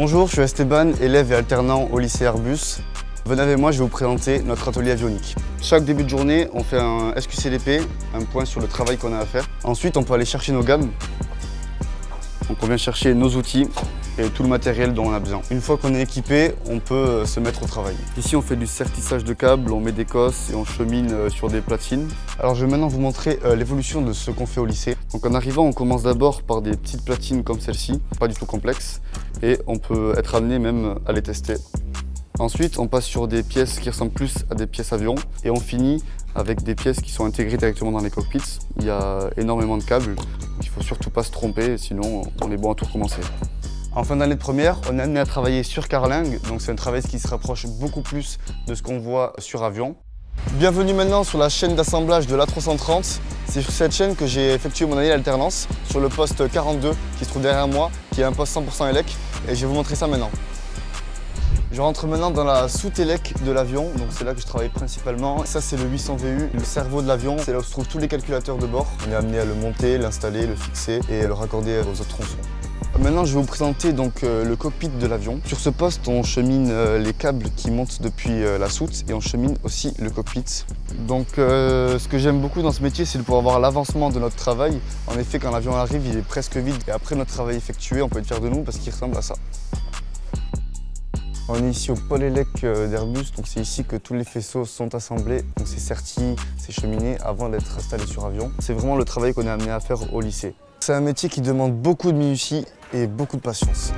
Bonjour, je suis Esteban, élève et alternant au lycée Airbus. Venez avec moi, je vais vous présenter notre atelier avionique. Chaque début de journée, on fait un SQCDP, un point sur le travail qu'on a à faire. Ensuite, on peut aller chercher nos gammes. Donc on vient chercher nos outils et tout le matériel dont on a besoin. Une fois qu'on est équipé, on peut se mettre au travail. Ici, on fait du sertissage de câbles, on met des cosses et on chemine sur des platines. Alors je vais maintenant vous montrer l'évolution de ce qu'on fait au lycée. Donc en arrivant, on commence d'abord par des petites platines comme celle-ci, pas du tout complexes, et on peut être amené même à les tester. Ensuite, on passe sur des pièces qui ressemblent plus à des pièces avions et on finit avec des pièces qui sont intégrées directement dans les cockpits. Il y a énormément de câbles, donc il ne faut surtout pas se tromper, sinon on est bon à tout recommencer. En fin d'année de première, on est amené à travailler sur carlingue, donc c'est un travail qui se rapproche beaucoup plus de ce qu'on voit sur avion. Bienvenue maintenant sur la chaîne d'assemblage de l'A330. C'est sur cette chaîne que j'ai effectué mon année d'alternance sur le poste 42 qui se trouve derrière moi, qui est un poste 100% élec, et je vais vous montrer ça maintenant. Je rentre maintenant dans la soute élec de l'avion, donc c'est là que je travaille principalement. Ça c'est le 800 VU, le cerveau de l'avion, c'est là où se trouvent tous les calculateurs de bord. On est amené à le monter, l'installer, le fixer et le raccorder aux autres tronçons. Maintenant je vais vous présenter donc le cockpit de l'avion. Sur ce poste on chemine les câbles qui montent depuis la soute et on chemine aussi le cockpit. Donc ce que j'aime beaucoup dans ce métier c'est de pouvoir voir l'avancement de notre travail. En effet quand l'avion arrive il est presque vide et après notre travail effectué on peut être fier de nous parce qu'il ressemble à ça. On est ici au pôle élec d'Airbus, donc c'est ici que tous les faisceaux sont assemblés. Donc c'est serti, c'est cheminé avant d'être installé sur avion. C'est vraiment le travail qu'on est amené à faire au lycée. C'est un métier qui demande beaucoup de minutie et beaucoup de patience.